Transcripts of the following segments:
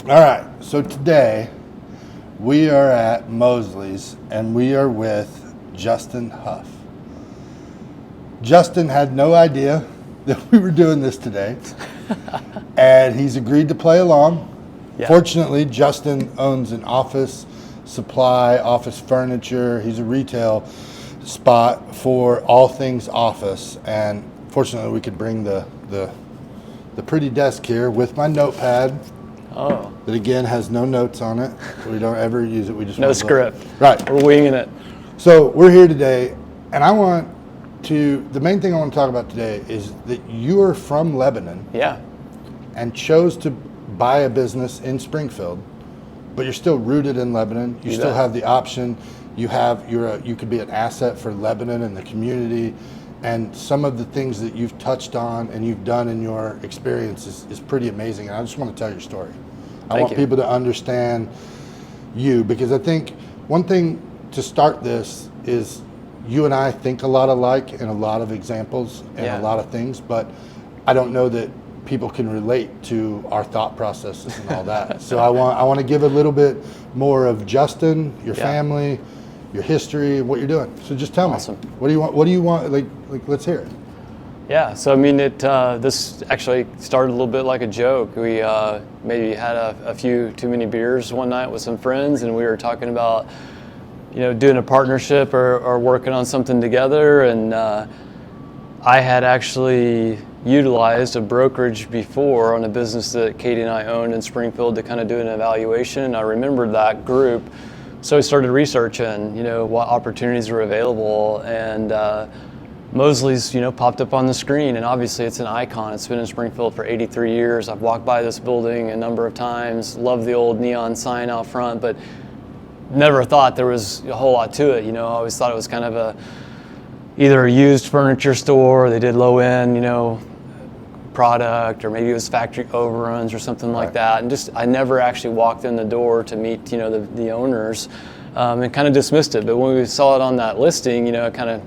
All right, so today we are at Mosley's and we are with Justin Huff. Justin had no idea that we were doing this today, and he's agreed to play along. Yeah. Fortunately, Justin owns an office supply, office furniture. He's a retail spot for all things office, and fortunately we could bring the pretty desk here with my notepad. Oh. That again has no notes on it. We don't ever use it. We just No want to script. Right. We're winging it. So we're here today, and the main thing I want to talk about today is that you are from Lebanon Yeah. and chose to buy a business in Springfield, but you're still rooted in Lebanon. You still bet. have the option. You could be an asset for Lebanon and the community, and some of the things that you've touched on and you've done in your experience is pretty amazing. And I just want to tell your story. I want people to understand you, because I think one thing to start this is you and I think a lot alike in a lot of examples and a lot of things, but I don't know that people can relate to our thought processes and all that. So I want to give a little bit more of Justin, your family, your history, what you're doing. So just tell me. What do you want? What do you want? Like let's hear it. Yeah, so I mean, this actually started a little bit like a joke. We maybe had a few too many beers one night with some friends, and we were talking about, doing a partnership or working on something together. And I had actually utilized a brokerage before on a business that Katie and I owned in Springfield to kind of do an evaluation. I remembered that group, so I started researching, what opportunities were available, and Mosley's, popped up on the screen, and obviously it's an icon. It's been in Springfield for 83 years. I've walked by this building a number of times, love the old neon sign out front, but never thought there was a whole lot to it. I always thought it was kind of either a used furniture store, they did low end, product, or maybe it was factory overruns or something like that. And I never actually walked in the door to meet, the owners, and kind of dismissed it. But when we saw it on that listing, it kind of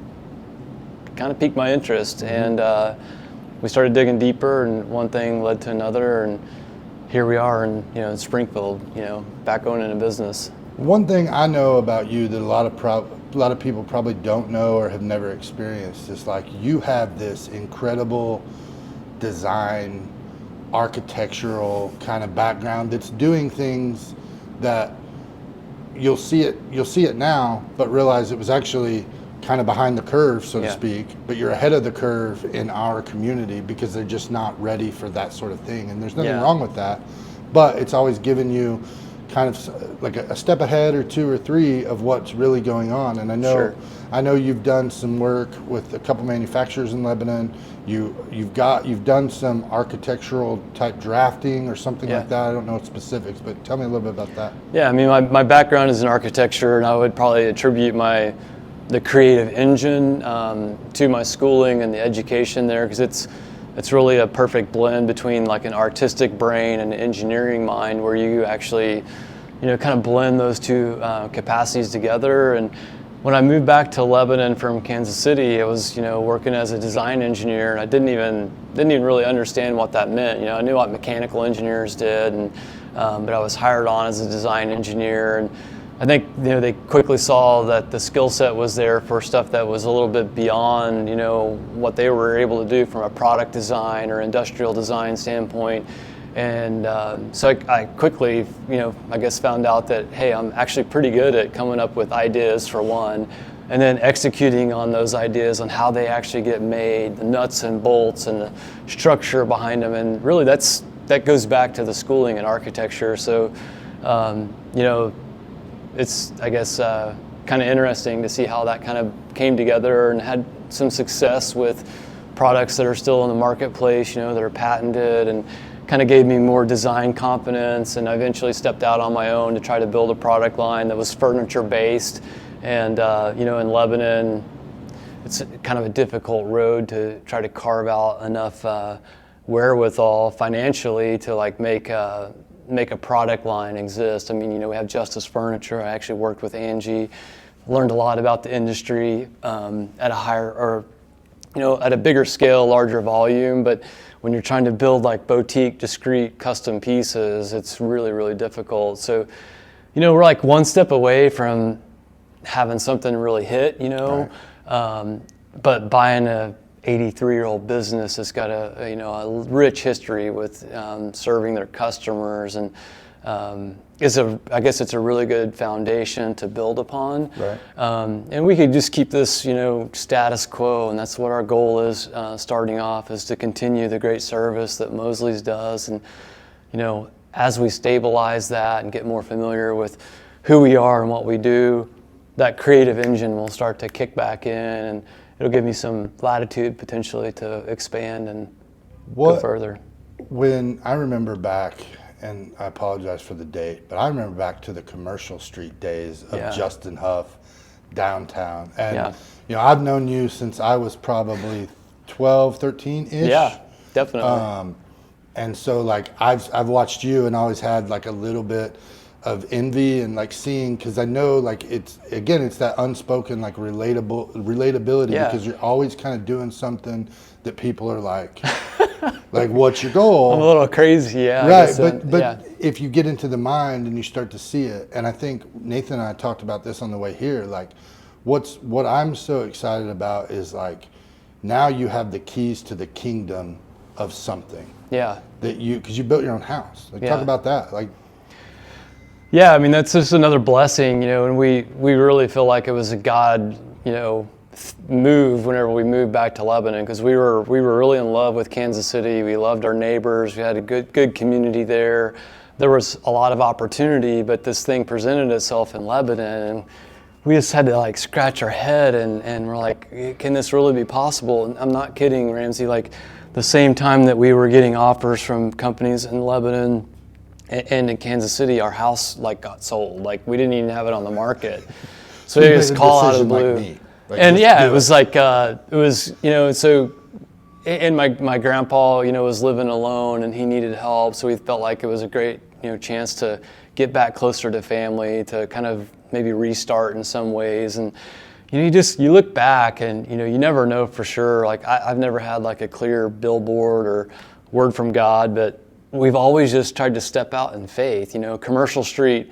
piqued my interest, and we started digging deeper, and one thing led to another, and here we are in Springfield, back owning a business. One thing I know about you that a lot of people probably don't know or have never experienced is like you have this incredible design, architectural kind of background that's doing things that you'll see it now, but realize it was actually kind of behind the curve, so to speak, but you're ahead of the curve in our community because they're just not ready for that sort of thing. And there's nothing wrong with that, but it's always given you kind of like a step ahead or two or three of what's really going on. And I know you've done some work with a couple manufacturers in Lebanon. You've done some architectural type drafting or something like that. I don't know specifics, but tell me a little bit about that. Yeah, I mean, my background is in architecture, and I would probably attribute the creative engine to my schooling and the education there, because it's really a perfect blend between like an artistic brain and an engineering mind, where you actually kind of blend those two capacities together. And when I moved back to Lebanon from Kansas City, I was working as a design engineer, and I didn't even really understand what that meant. I knew what mechanical engineers did, and but I was hired on as a design engineer, and I think they quickly saw that the skill set was there for stuff that was a little bit beyond what they were able to do from a product design or industrial design standpoint. And so I quickly I guess found out that, hey, I'm actually pretty good at coming up with ideas for one, and then executing on those ideas on how they actually get made, the nuts and bolts and the structure behind them. And really that goes back to the schooling in architecture. So it's, I guess, kind of interesting to see how that kind of came together and had some success with products that are still in the marketplace, that are patented, and kind of gave me more design confidence. And I eventually stepped out on my own to try to build a product line that was furniture based. And in Lebanon, it's kind of a difficult road to try to carve out enough wherewithal financially to like make a product line exist. I mean, we have Justice Furniture. I actually worked with Angie, learned a lot about the industry at a higher, or at a bigger scale, larger volume. But when you're trying to build like boutique, discrete, custom pieces, it's really, really difficult. So, we're like one step away from having something really hit, Right. But buying a 83-year-old business that's got a rich history with serving their customers, and I guess it's a really good foundation to build upon. Right. And we could just keep this, status quo, and that's what our goal is. Starting off is to continue the great service that Mosley's does, and as we stabilize that and get more familiar with who we are and what we do, that creative engine will start to kick back in, and it'll give me some latitude potentially to expand and go further. When I remember back, and I apologize for the date, but I remember back to the Commercial Street days of Justin Huff downtown. And, I've known you since I was probably 12, 13-ish. Yeah, definitely. And so like I've watched you and always had like a little bit of envy and like seeing, because I know like it's that unspoken like relatability, because you're always kind of doing something that people are like, like, what's your goal? I'm a little crazy, yeah. Right, but if you get into the mind and you start to see it, and I think Nathan and I talked about this on the way here, like what I'm so excited about is like now you have the keys to the kingdom of something. Yeah. Because you built your own house. Like talk about that. Like. Yeah, I mean that's just another blessing, and we really feel like it was a God, move whenever we moved back to Lebanon, because we were really in love with Kansas City. We loved our neighbors. We had a good community there. There was a lot of opportunity, but this thing presented itself in Lebanon, and we just had to like scratch our head and we're like, can this really be possible? And I'm not kidding, Ramsey. Like the same time that we were getting offers from companies in Lebanon and in Kansas City, our house like got sold. Like we didn't even have it on the market. So they just call out of the blue. Like me. Like, and it was like, so, and my grandpa, was living alone and he needed help. So we felt like it was a great, chance to get back closer to family, to kind of maybe restart in some ways. And, you look back and, you never know for sure. Like I've never had like a clear billboard or word from God, but we've always just tried to step out in faith. Commercial Street,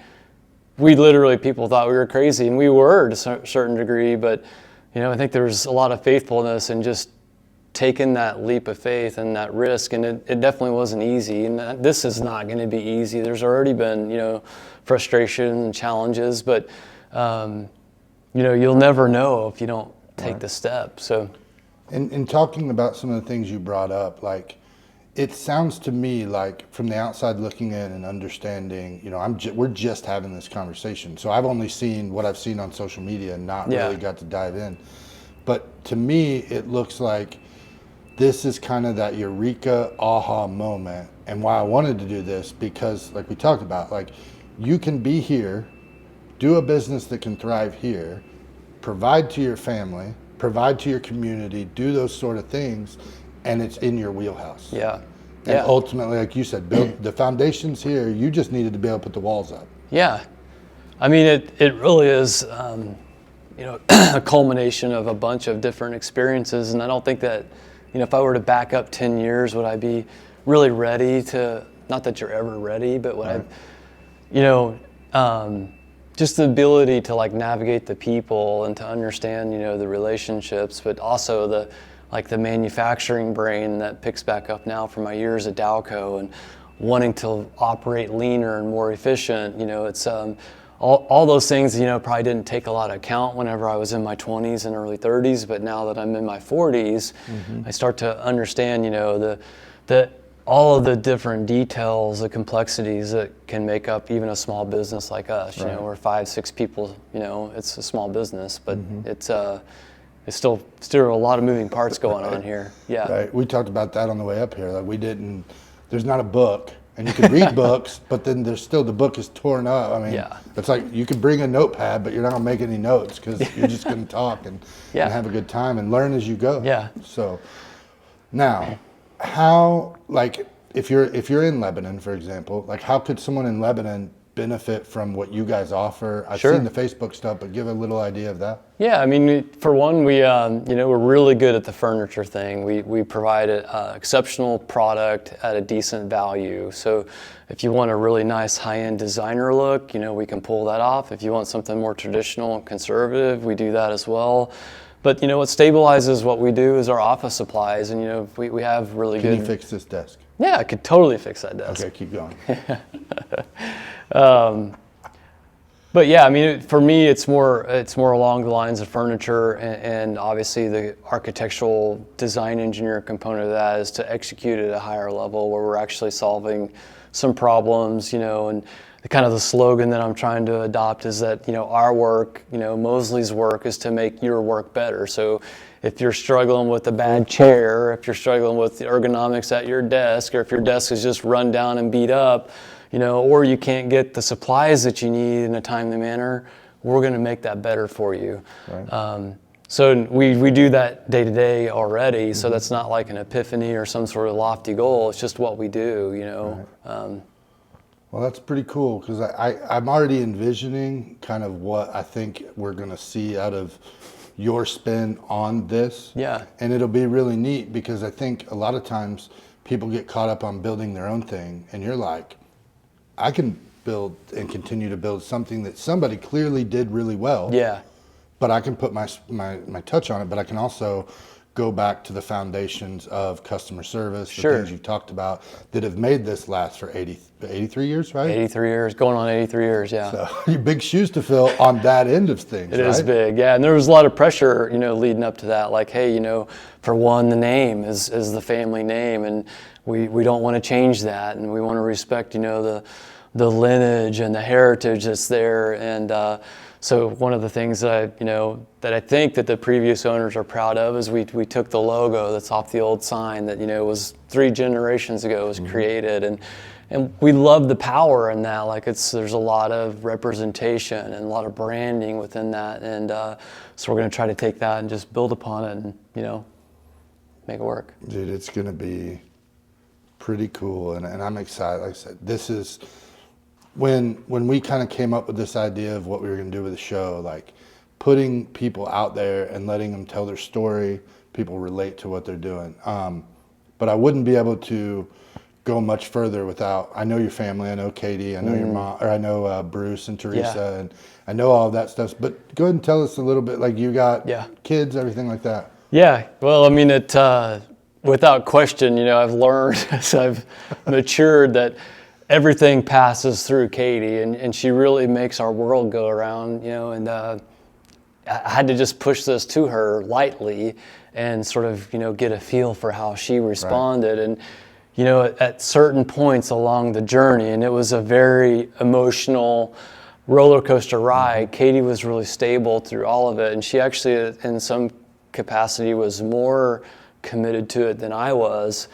people thought we were crazy, and we were to a certain degree, but I think there's a lot of faithfulness in just taking that leap of faith and that risk, and it definitely wasn't easy, and this is not going to be easy. There's already been, frustration and challenges, but, you'll never know if you don't take the step, so. In talking about some of the things you brought up, like, it sounds to me like from the outside looking in and understanding, we're just having this conversation. So I've only seen what I've seen on social media and not really got to dive in. But to me, it looks like this is kind of that eureka aha moment. And why I wanted to do this, because like we talked about, like you can be here, do a business that can thrive here, provide to your family, provide to your community, do those sort of things, and it's in your wheelhouse. Yeah. And ultimately, like you said, build the foundation's here. You just needed to be able to put the walls up. Yeah. I mean, it really is, a culmination of a bunch of different experiences. And I don't think that, if I were to back up 10 years, would I be really ready to, not that you're ever ready, but would just the ability to like navigate the people and to understand, the relationships, but also the manufacturing brain that picks back up now from my years at Dalco and wanting to operate leaner and more efficient. It's all those things, probably didn't take a lot of account whenever I was in my 20s and early 30s, but now that I'm in my 40s, I start to understand, all of the different details, the complexities that can make up even a small business like us. We're 5-6 people, it's a small business, but it's still a lot of moving parts going on here. Yeah. Right. We talked about that on the way up here. Like there's not a book, and you can read books, but then the book is torn up. I mean, it's like you could bring a notepad, but you're not gonna make any notes because you're just gonna talk and have a good time and learn as you go. Yeah. So now, how, like, if you're in Lebanon, for example, like how could someone in Lebanon benefit from what you guys offer? I've Sure. seen the Facebook stuff, but give a little idea of that. Yeah, I mean, for one, we we're really good at the furniture thing. We provide an exceptional product at a decent value. So if you want a really nice high-end designer look, we can pull that off. If you want something more traditional and conservative, we do that as well. But what stabilizes what we do is our office supplies, and we have really Can good. you fix this desk? Yeah, I could totally fix that desk. Okay, keep going. But yeah, I mean, for me, it's more along the lines of furniture, and obviously the architectural design engineer component of that is to execute at a higher level where we're actually solving some problems, and the slogan that I'm trying to adopt is that, our work, Mosley's work is to make your work better. So if you're struggling with a bad chair, if you're struggling with the ergonomics at your desk, or if your desk is just run down and beat up, or you can't get the supplies that you need in a timely manner, we're going to make that better for you. Right. So we do that day to day already. So that's not like an epiphany or some sort of lofty goal. It's just what we do. Right. Well, that's pretty cool, because I'm already envisioning kind of what I think we're going to see out of your spin on this. Yeah. And it'll be really neat, because I think a lot of times people get caught up on building their own thing, and you're like, I can build and continue to build something that somebody clearly did really well. Yeah. But I can put my touch on it, but I can also go back to the foundations of customer service, the Sure. things you've talked about that have made this last for 83 years, right? 83 years, going on 83 years, yeah. So big shoes to fill on that end of things. It is big, yeah. And there was a lot of pressure, leading up to that. Like, hey, for one, the name is the family name, and we don't want to change that, and we want to respect, the lineage and the heritage that's there. And so one of the things that I think that the previous owners are proud of is we took the logo that's off the old sign that was 3 generations ago was created, and we love the power in that. Like, there's a lot of representation and a lot of branding within that, and so we're going to try to take that and just build upon it and make it work. Dude, it's going to be pretty cool, and I'm excited. Like I said, this is when we kind of came up with this idea of what we were going to do with the show, like putting people out there and letting them tell their story. People relate to what they're doing. But I wouldn't be able to go much further without, I know your family, I know Katie, I know your mom, or I know Bruce and Teresa, and I know all of that stuff. But go ahead and tell us a little bit, like you got kids, everything like that. Yeah, well, I mean, without question, I've learned as I've matured that everything passes through Katie, and she really makes our world go around, and I had to just push this to her lightly and sort of, get a feel for how she responded. Right. And, at certain points along the journey, and it was a very emotional roller coaster ride, Katie was really stable through all of it, and she actually, in some capacity, was more committed to it than I was.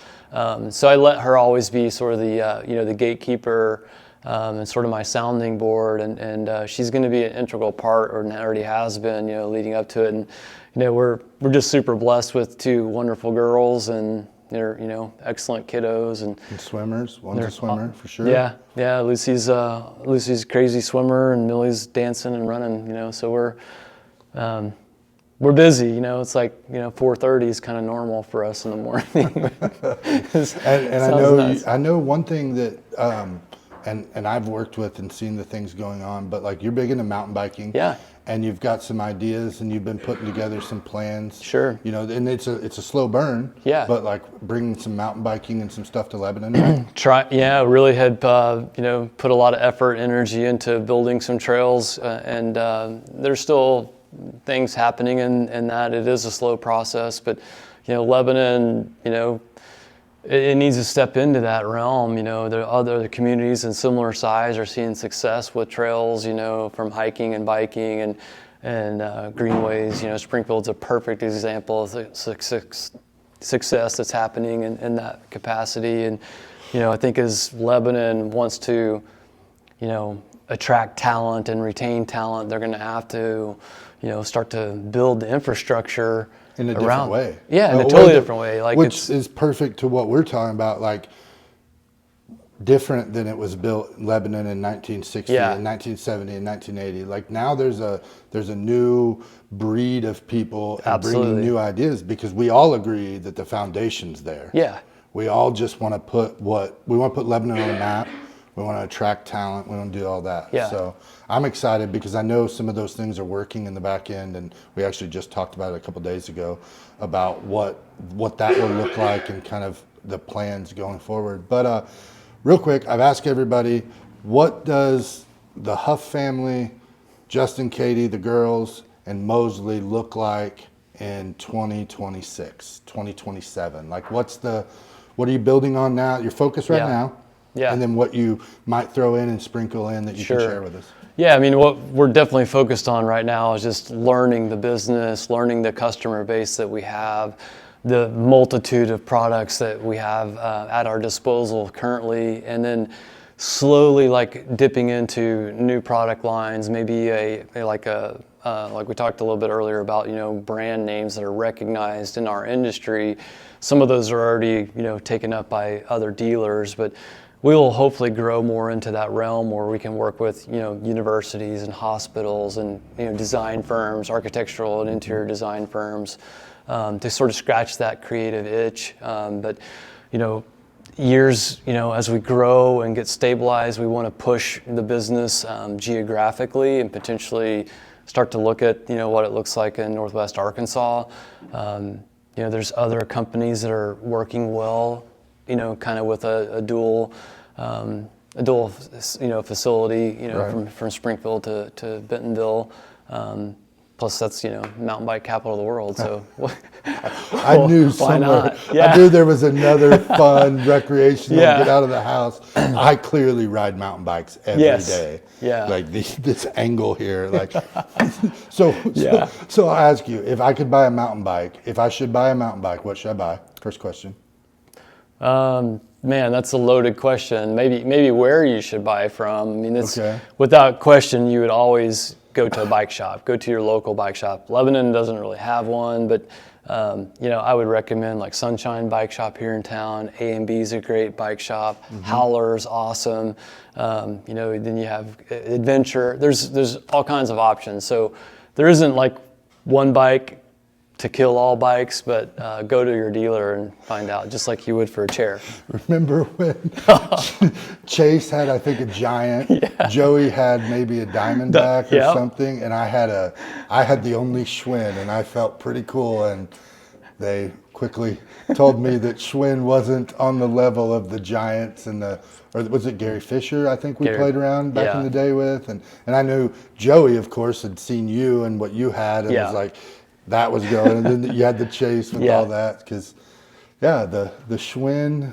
So I let her always be sort of the gatekeeper, and sort of my sounding board, and she's going to be an integral part, or already has been, leading up to it. And we're just super blessed with 2 wonderful girls, and they're excellent kiddos, and swimmers. One's a swimmer for sure. Yeah. Lucy's a crazy swimmer, and Millie's dancing and running. So we're busy, it's like 4:30 is kind of normal for us in the morning. and I know one thing that and I've worked with and seen the things going on, but like you're big into mountain biking. Yeah. And you've got some ideas, and you've been putting together some plans. Sure. And it's a slow burn. Yeah. But like bringing some mountain biking and some stuff to Lebanon. Right? Really had put a lot of effort, energy into building some trails, and there's still things happening in that. It is a slow process, but Lebanon, it needs to step into that realm. The other communities in similar size are seeing success with trails, from hiking and biking and greenways. Springfield's a perfect example of the success that's happening in that capacity. And I think as Lebanon wants to attract talent and retain talent, they're going to have to start to build the infrastructure in a different way. Yeah, in a totally different way. Like, which is perfect to what we're talking about. Like, different than it was built in Lebanon in 1960 Yeah. and 1970 and 1980. Like now there's a new breed of people and Absolutely. bringing new ideas because we all agree that the foundation's there. Yeah. We all just want to put Lebanon on the map. We want to attract talent. We want to do all that. Yeah. So I'm excited because I know some of those things are working in the back end, and we actually just talked about it a couple days ago about what that will look like and kind of the plans going forward. But real quick, I've asked everybody, what does the Huff family, Justin, Katie, the girls, and Mosley look like in 2026, 2027? Like what are you building on now? Your focus right Yeah. now. Yeah. And then what you might throw in and sprinkle in that you Sure. can share with us. Yeah, I mean, what we're definitely focused on right now is just learning the business, learning the customer base that we have, the multitude of products that we have at our disposal currently, and then slowly like dipping into new product lines, maybe like we talked a little bit earlier about, brand names that are recognized in our industry. Some of those are already, taken up by other dealers, but we will hopefully grow more into that realm where we can work with, universities and hospitals and, design firms, architectural and interior design firms, to sort of scratch that creative itch. But, years, as we grow and get stabilized, we want to push the business geographically and potentially start to look at, what it looks like in Northwest Arkansas. There's other companies that are working well, kind of with a dual facility, Right. from Springfield to Bentonville. Plus, that's mountain bike capital of the world. So I knew why somewhere. not? Yeah. I knew there was another fun recreational Yeah. get out of the house. I clearly ride mountain bikes every day. Yes. Yeah. Like this angle here, like so. Yeah. So I'll ask you, if I could buy a mountain bike, if I should buy a mountain bike, what should I buy? First question. Man, that's a loaded question. Maybe where you should buy from. I mean, it's Okay. without question, you would always go to a bike shop. Go to your local bike shop. Lebanon doesn't really have one, but I would recommend like Sunshine Bike Shop here in town. A&B is a great bike shop. Howler's awesome. Then you have Adventure. There's all kinds of options. So there isn't like one bike to kill all bikes, but go to your dealer and find out, just like you would for a chair. Remember when Chase had, I think, a Giant. Yeah. Joey had maybe a Diamondback or Yep. something, and I had the only Schwinn, and I felt pretty cool. And they quickly told me that Schwinn wasn't on the level of the Giants or was it Gary Fisher? I think we played around back in the day with, and I knew Joey, of course, had seen you and what you had, and was like, that was going. And then you had the Chase with all that, because the Schwinn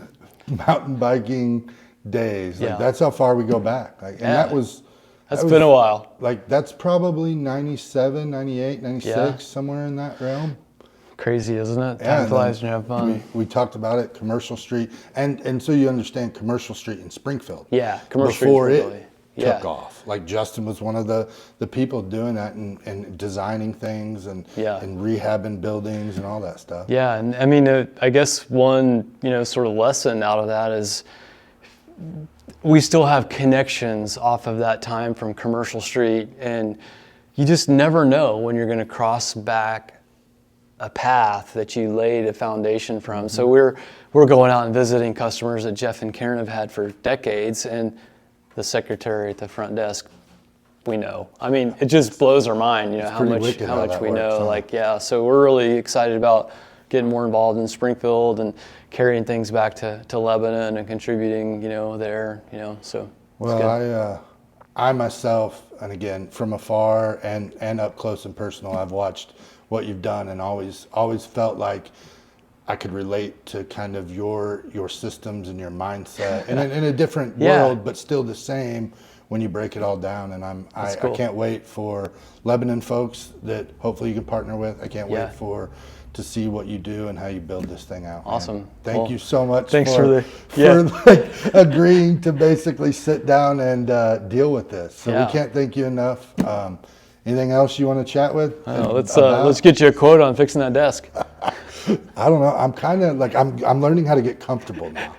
mountain biking days, like that's how far we go back. Like, and that's been a while. Like that's probably 97, 98, 96, somewhere in that realm. Crazy, isn't it? Yeah, Time flies when you have fun. We talked about it, Commercial Street, and so you understand Commercial Street in Springfield. Yeah, Commercial Street before really. it took off. Like Justin was one of the people doing that and designing things and rehabbing buildings and all that stuff. Yeah, and I mean, I guess one sort of lesson out of that is we still have connections off of that time from Commercial Street, and you just never know when you're going to cross back a path that you laid a foundation from. So we're going out and visiting customers that Jeff and Karen have had for decades, and the secretary at the front desk, we know. I mean, it just blows our mind, how much we know. Huh? So we're really excited about getting more involved in Springfield and carrying things back to Lebanon and contributing, there, so. Well, I myself, and again, from afar and up close and personal, I've watched what you've done and always felt like I could relate to kind of your systems and your mindset, and in a different world, but still the same when you break it all down. And I can't wait for Lebanon folks that hopefully you can partner with. I can't wait to see what you do and how you build this thing out. Awesome. Man. Thank you so much. Thanks for agreeing to basically sit down and deal with this. So we can't thank you enough. Anything else you want to chat with? Let's get you a quote on fixing that desk. I don't know. I'm kind of like I'm learning how to get comfortable now.